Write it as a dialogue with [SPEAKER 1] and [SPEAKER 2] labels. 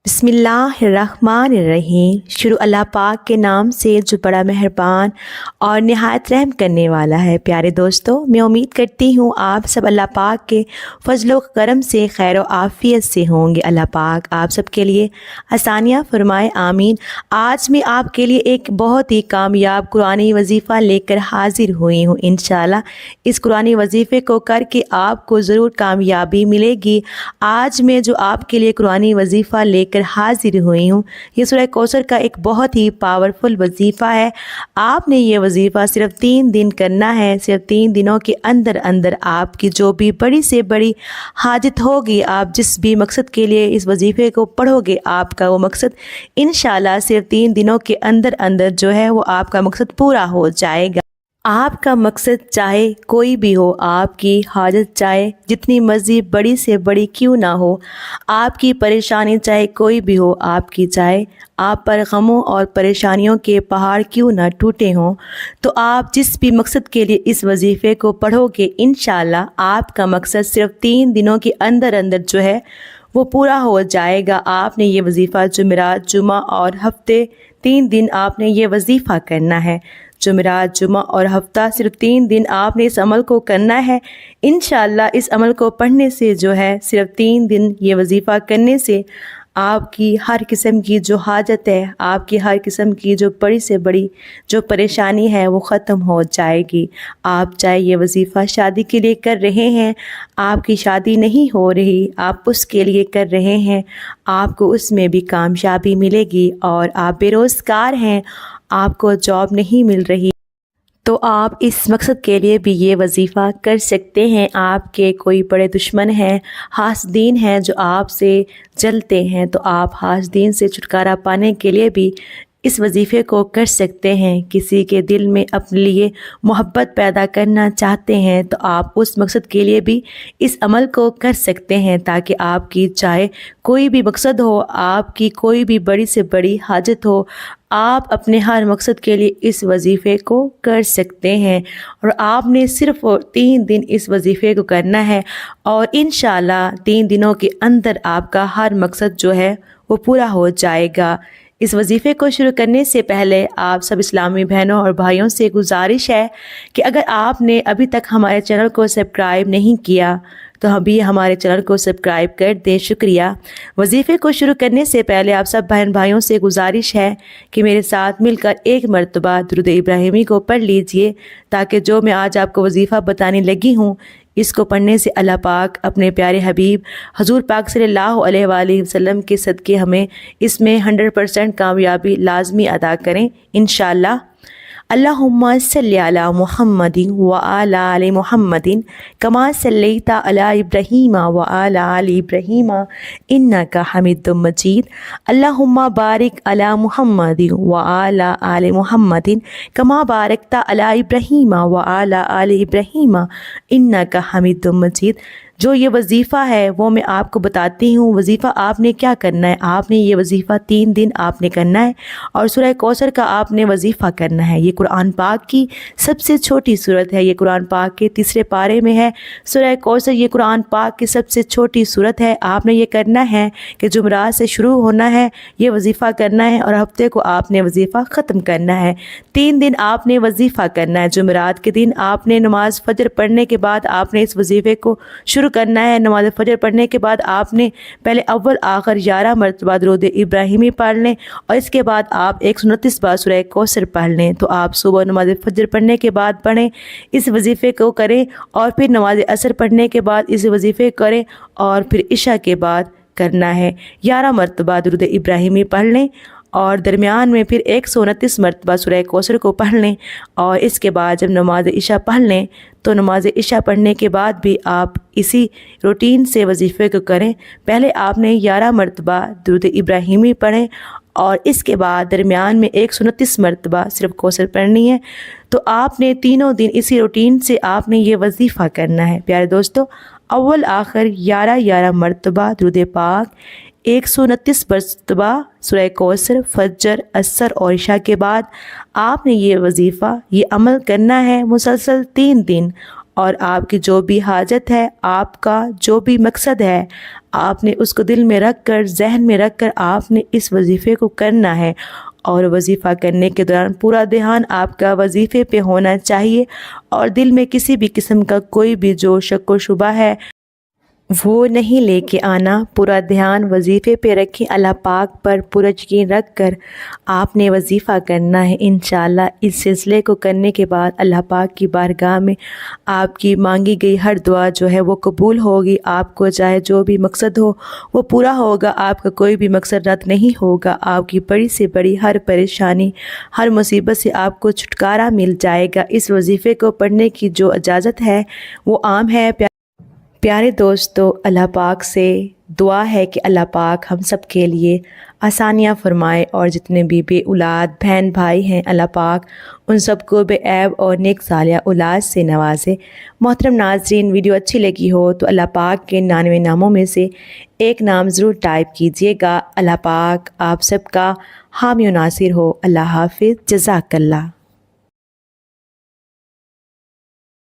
[SPEAKER 1] बिस्मिल्लाहिर्रहमानिर्रहीम। शुरू अल्लाह पाक के नाम से जो बड़ा मेहरबान और निहायत रहम करने वाला है। प्यारे दोस्तों, मैं उम्मीद करती हूँ आप सब अल्लाह पाक के फजलो करम से खैर व आफ़ियत से होंगे। अल्लाह पाक आप सब के लिए आसानियाँ फरमाए, आमीन। आज मैं आपके लिए एक बहुत ही कामयाब कुरानी वजीफ़ा लेकर हाजिर हुई हूँ। इंशाअल्लाह इस कुरानी वजीफ़े को करके आपको ज़रूर कामयाबी मिलेगी। आज मैं जो आपके लिए कुरानी वजीफ़ा लेकर हाजिर हुई हूँ, ये सूरह कौसर का एक बहुत ही पावरफुल वजीफ़ा है। आपने ये वजीफ़ा सिर्फ 3 दिन करना है। सिर्फ 3 दिनों के अंदर अंदर आपकी जो भी बड़ी से बड़ी हाजत होगी, आप जिस भी मकसद के लिए इस वजीफ़े को पढ़ोगे, आपका वो मकसद इंशाअल्लाह सिर्फ 3 दिनों के अंदर अंदर जो है वो आपका मकसद पूरा हो जाएगा। आपका मकसद चाहे कोई भी हो, आपकी हाजत चाहे जितनी मर्जी बड़ी से बड़ी क्यों ना हो, आपकी परेशानी चाहे कोई भी हो, आपकी चाहे आप पर गमों और परेशानियों के पहाड़ क्यों ना टूटे हों, तो आप जिस भी मकसद के लिए इस वजीफ़े को पढ़ोगे, इंशाअल्लाह आपका मकसद सिर्फ 3 दिनों के अंदर अंदर जो है वो पूरा हो जाएगा। आपने ये वजीफ़ा जुमेरात, जुमा और हफ्ते 3 दिन आपने ये वजीफ़ा करना है। जुमेरात, जुमा और हफ्ता सिर्फ 3 दिन आपने इस अमल को करना है। इंशाअल्लाह इस अमल को पढ़ने से जो है सिर्फ 3 दिन ये वजीफ़ा करने से आपकी हर किस्म की जो हाजत है, आपकी हर किस्म की जो बड़ी से बड़ी जो परेशानी है वो ख़त्म हो जाएगी। आप चाहे ये वजीफ़ा शादी के लिए कर रहे हैं, आपकी शादी नहीं हो रही, आप उसके लिए कर रहे हैं, आपको उसमें भी कामयाबी मिलेगी। और आप बेरोज़गार हैं, आपको जॉब नहीं मिल रही, तो आप इस मकसद के लिए भी ये वजीफ़ा कर सकते हैं। आपके कोई बड़े दुश्मन हैं, हासदीन हैं जो आपसे जलते हैं, तो आप हासदीन से छुटकारा पाने के लिए भी इस वजीफ़े को कर सकते हैं। किसी के दिल में अपने लिए मोहब्बत पैदा करना चाहते हैं, तो आप उस मकसद के लिए भी इस अमल को कर सकते हैं, ताकि आपकी चाहे कोई भी मकसद हो, आपकी कोई भी बड़ी से बड़ी हाजत हो, आप अपने हर मकसद के लिए इस वजीफ़े को कर सकते हैं। और आपने सिर्फ 3 दिन इस वजीफ़े को करना है और इंशाअल्लाह 3 दिनों के अंदर आपका हर मकसद जो है वो पूरा हो जाएगा। इस वजीफ़े को शुरू करने से पहले आप सब इस्लामी बहनों और भाइयों से गुजारिश है कि अगर आपने अभी तक हमारे चैनल को सब्सक्राइब नहीं किया तो अभी हमारे चैनल को सब्सक्राइब कर दें। शुक्रिया। वजीफ़े को शुरू करने से पहले आप सब बहन भाइयों से गुजारिश है कि मेरे साथ मिलकर एक मरतबा दुरूद इब्राहिमी को पढ़ लीजिए, ताकि जो मैं आज आपको वजीफ़ा बताने लगी हूँ, इसको पढ़ने से अल्लाह पाक अपने प्यारे हबीब हजूर पाक सल्लल्लाहु अलैहि वसल्लम के सदक़े हमें इसमें 100% कामयाबी लाजमी अदा करें इंशाअल्लाह। अल्लाहुम्मा सल्ली अला मुहम्मदिन व अला आलि मुहम्मदिन कमा सल्लैता अला इब्राहीम व अला आलि इब्राहीम इन्नका हमीदुम मजीद। अल्लाहुम्मा बारिक अला मुहम्मदिन व अला आलि मुहम्मदिन कमा बारकता अला इब्राहीम व अला आलि इब्राहीम इन्नका हमीदुम मजीद। जो ये वजीफ़ा है वो मैं आपको बताती हूँ। वजीफ़ा आपने क्या करना है, आपने ये वजीफ़ा 3 दिन आपने करना है और सूरह कौसर का आपने वजीफ़ा करना है। ये कुरान पाक की सबसे छोटी सूरत है, ये कुरान पाक के 3रे पारे में है। सूरह कौसर ये कुरान पाक की सबसे छोटी सूरत है। आपने ये करना है कि जुमरात से शुरू होना है, ये वजीफ़ा करना है और हफ्ते को आपने वजीफ़ा ख़त्म करना है। 3 दिन आपने वजीफ़ा करना है। जुमरात के दिन आपने नमाज़ फ़जर पढ़ने के बाद आपने इस वजीफ़े को शुरू करना है। नमाज फजर पढ़ने के बाद आपने पहले अव्वल आखिर 11 मरतबा दुरूद इब्राहिमी पढ़ लें और इसके बाद आप 129 बार सूरह कौसर पढ़ लें। तो आप सुबह नमाज फजर पढ़ने के बाद पढ़ें, इस वजीफ़े को करें और फिर नमाज असर पढ़ने के बाद इस वजीफ़े करें और फिर इशा के बाद करना है 11 मरतबा दुरूद इब्राहिमी पढ़ लें और दरमियान में फिर 129 मरतबा सूरह कौसर को पढ़ लें। और इसके बाद जब नमाज इशा पढ़ लें तो नमाज इशा पढ़ने के बाद भी आप इसी रूटीन से वजीफ़े को करें। पहले आपने 11 मरतबा दुरूद इब्राहिमी पढ़ें और इसके बाद दरमियान में 129 मरतबा सिर्फ कौसर पढ़नी है। तो आपने तीनों दिन इसी रूटीन से आपने ये वजीफ़ा करना है। प्यारे दोस्तों, अव्वल आखिर 11 मरतबा दुरूद पाक, 129 मरतबा सूरह कौसर, फजर, असर और इशा के बाद आपने ये वजीफ़ा, ये अमल करना है मुसलसल 3 दिन। और आपकी जो भी हाजत है, आपका जो भी मकसद है, آپ نے اس کو دل میں رکھ کر ذہن میں رکھ کر آپ نے اس وظیفے کو کرنا ہے، اور وظیفہ کرنے کے دوران پورا دھیان آپ کا وظیفے پہ ہونا چاہیے، اور دل میں کسی بھی قسم کا کوئی بھی جو شک و شبہ ہے وہ نہیں لے کے آنا۔ پورا دھیان وظیفے پہ رکھیں، اللہ پاک پر پورا یقین رکھ کر آپ نے وظیفہ کرنا ہے۔ انشاءاللہ اس سلسلے کو کرنے کے بعد اللہ پاک کی بارگاہ میں آپ کی مانگی گئی ہر دعا جو ہے وہ قبول ہوگی، آپ کو چاہے جو بھی مقصد ہو وہ پورا ہوگا، آپ کا کوئی بھی مقصد رد نہیں ہوگا، آپ کی بڑی سے بڑی ہر پریشانی ہر مصیبت سے آپ کو چھٹکارا مل جائے گا۔ اس وظیفے کو پڑھنے کی جو اجازت ہے وہ عام ہے۔ پیارے دوستو، اللہ پاک سے دعا ہے کہ اللہ پاک ہم سب کے لیے آسانیاں فرمائے، اور جتنے بھی بے اولاد بہن بھائی ہیں اللہ پاک ان سب کو بے عیب اور نیک صالحہ اولاد سے نوازے۔ محترم ناظرین، ویڈیو اچھی لگی ہو تو اللہ پاک کے 99 ناموں میں سے ایک نام ضرور ٹائپ کیجیے گا۔ اللہ پاک آپ سب کا حامی و ناصر ہو۔ اللہ حافظ، جزاک اللہ۔